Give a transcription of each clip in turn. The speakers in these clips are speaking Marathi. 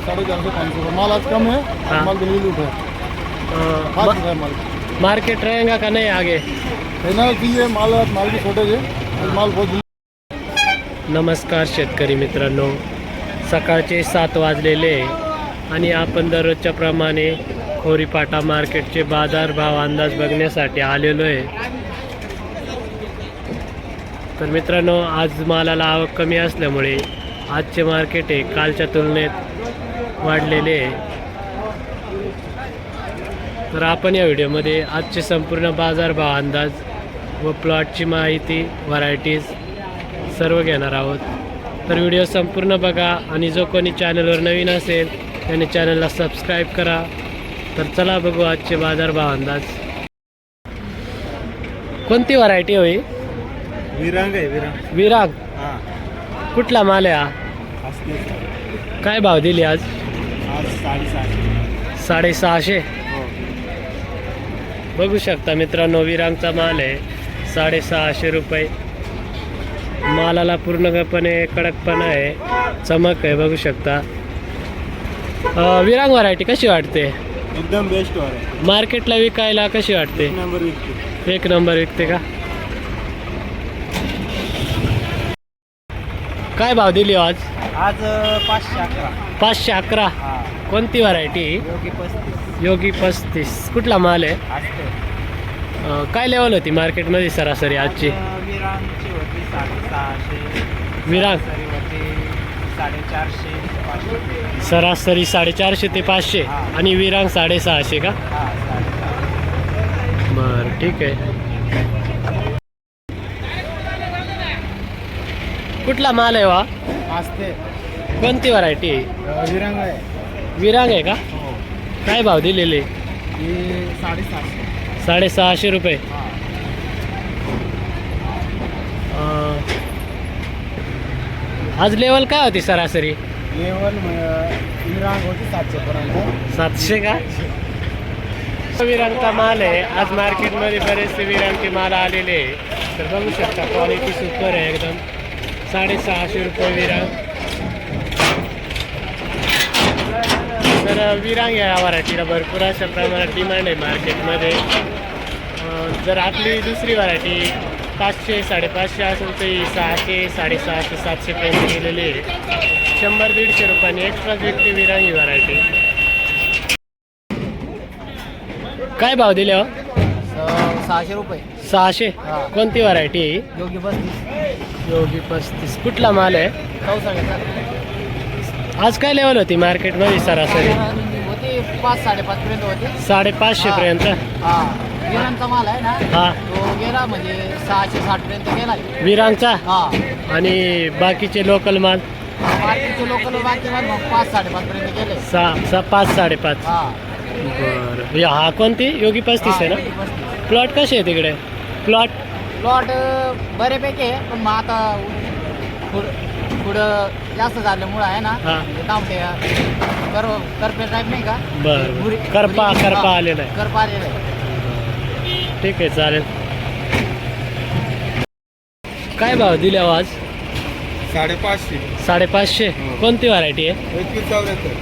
450 500 माल आज कम है। हाँ। माल दिल्ली लूट है। फास्ट है माल। मार्केट रहेगा का नहीं आगे? रहना चाहिए माल की शॉर्टेज है। माल बहुत नमस्कार शेतकरी मित्रांनो, सकाळचे 7 वाजलेले आणि आपण दररोजच्या प्रमाणे खोरीपाटा मार्केटचे बाजारभाव अंदाज बघण्यासाठी आलेलो आहे। तर मित्रांनो, आज मालाला आवक कमी असल्यामुळे आजचे मार्केट हे कालच्या तुलनेत वाढलेले आहे। तर आपण या व्हिडिओमध्ये आजचे संपूर्ण बाजारभाव अंदाज व प्लॉटची माहिती, व्हरायटीज सर्व घेणार आहोत। तर व्हिडिओ संपूर्ण बघा आणि जो कोणी चॅनलवर नवीन असेल त्याने चॅनलला सबस्क्राईब करा। तर चला बघू आजचे बाजारभाव अंदाज। कोणती व्हरायटी होई? विरांग आहे। विराग। हां, कुठला माल आहे हा? काय भाव दिली आज? आज 650. 650। हो, बघू शकता मित्रांनो, विरांगचा माल आहे 650 रुपये। मालाला पूर्णपणे कडकपणा आहे, चमक आहे, बघू शकता। विरांग व्हरायटी कशी वाटते? एकदम बेस्ट आहे। मार्केटला विकायला कशी वाटते? नंबर विकते। एक नंबर विकते का? काय भाव दिली आज? आज 511. 511। हां, कोणती व्हरायटी? योगी 35 योगी 35। कुठला माल आहे? असते। काय लेवल होती मार्केटमध्ये सरासरी आजची? विरांगची होती 650। विरांग होती 450 500। सरासरी 450 ते 500 आणि विरांग 650 का? हां, 650। बरं, ठीक आहे। कुठला माल आहे वा? असते। कोणती व्हरायटी? विरांग आहे। विरांग आहे का? हो, काय भाव दिलेले? ही 750। 650 रुपये। हां, आज लेवल काय होती सरासरी? लेवल विरांग होती 700 पर्यंत। 700 का? विरांगचा माल आहे। आज मार्केटमध्ये बरेचसे विरांगचे माल आलेले आहे। तर बघू शकता, क्वालिटी सुपर आहे एकदम। 650 रुपये विरांग। तर विरांग या व्हरायटीला भरपूर अशा प्रमाणात डिमांड आहे मार्केटमध्ये। जर आपली दुसरी व्हरायटी 500 550 असेल तर 600 650 700पर्यंत गेलेली आहे। 100-150 रुपयांनी एक्स्ट्रा विकते विरांग ही व्हरायटी। काय भाव दिले हो? 600 रुपये। 600। हां। कोणती व्हरायटी आहे? योगी 35। योगी 35। कुठला माल आहे? 450 आज काय लेवल होती मार्केटमध्ये सरासरी? होती 5-5.5 पर्यंत होती। 550 पर्यंत। हां, विरांगचा माल आहे ना, हा, तो गेला म्हणजे 660 पर्यंत गेला। विरांगचा। हां, आणि बाकीचे लोकल माल मार्केटचे लोकल बाकी माल मग 5-5.5 पर्यंत गेले। 5 5.5। हां, बरं, हा कोणती? योगी 35 आहे ना? प्लॉट कसे आहे तिकडे? प्लॉट प्लॉट बऱ्यापैकी आहे, पण मग आता पुढं जास्त झाल्यामुळं आहे ना, हां, तांबटे करपे टाईप नाही का? बरं, करपा आलेला आहे। करपा आलेलं आहे। ठीक आहे, चालेल। काय भाव दिले हो आज? 550। 550। कोणती व्हरायटी आहे? 2174।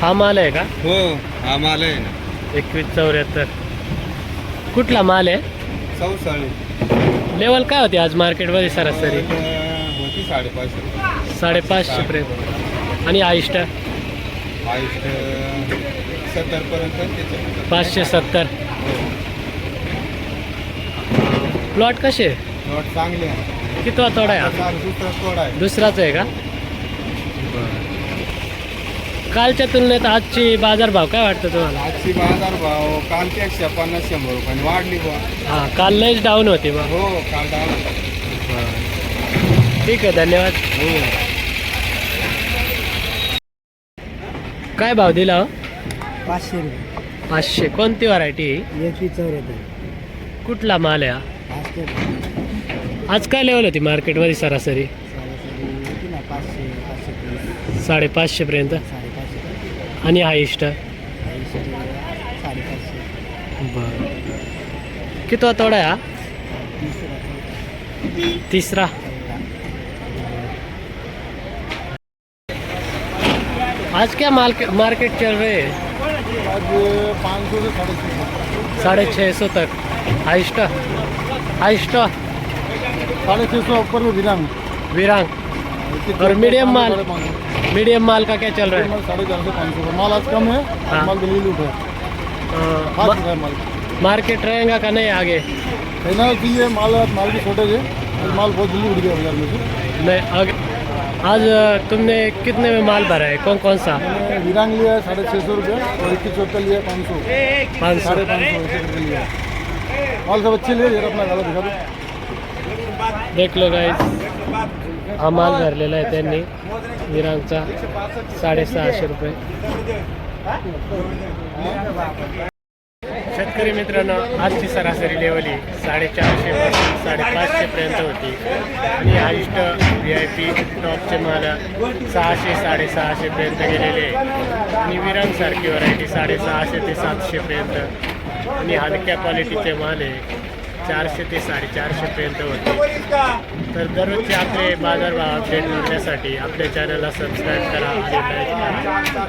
हा माल आहे का? हो, हा माल आहे ना। 2174। कुठला माल आहे? 64। लेवल काय होती आज मार्केटमध्ये सरासरी? होती 550। 550 पर्यंत। आणि हायस्ट? 70 पर्यंत। 570। प्लॉट कसे? नोट चांगले आहे। कितवा तोडा आहे? दुसरा तोडा आहे। दुसराच आहे का? कालच्या तुलनेत आजची बाजारभाव काय वाटतं तुम्हाला? आजची बाजार भाव कालपेक्षा 50-100 रुपयांनी वाढली बा। हां, काल लयच डाऊन होती बा। हो, काल डाऊन। ठीक आहे, धन्यवाद। हो, काय भाव दिला हो? 500 रुपये। 500। कोणती व्हरायटी? 2174। कुठला माल आहे हा? आज काय लेवल होती मार्केटमध्ये सरासरी? होती ना 500-530। 550 पर्यंत। 550। आणि हायस्ट? 550। बरं, कितवा तोडा आहे हा? तिसरा। आज क्या मार्केट चल रहे हैं? आज 500 से 650 650 तक। हाइस्ट हाइस्ट 650 ऊपर में विरांग विरांग। और मीडियम माल का क्या चल रहा है? 450 से 500 का माल आज कम है। हाँ। माल दिल्ली लूट है, हाँ, खास है माल मार्केट रहेगा का नहीं आगे? कहना चाहिए माल की शॉर्टेज है, और माल बहुत जल्दी उठ गया बाजार में से। नहीं आगे। आज तुमने कितने में माल भरा है, कौन कौन सा? मैंने विरांग लिया है 650 रुपये, और 21 का लिया है 500 500। 550 ऐसे करके लिया है। माल सब अच्छे लिए, जरा अपना गाला दिखा दो। देख लो गाईज, हा माल भरलेला आहे त्यांनी विरांगचा 650 रुपये. शेतकरी मित्रांनो, आजची सरासरी लेवल ही 450 पासून 550 पर्यंत होती आणि हायस्ट VIP टॉपचे माल 600 650 पर्यंत गेलेले आहे आणि विरांगसारखी व्हरायटी 650 ते 700 पर्यंत आणि हलक्या क्वालिटीचे माल आहे 400 ते 450 पर्यंत होते. तर दररोजचे आपले बाजारभाव अपडेट मिळण्यासाठी आपल्या चॅनलला सबस्क्राईब करा आणि लाईक करा.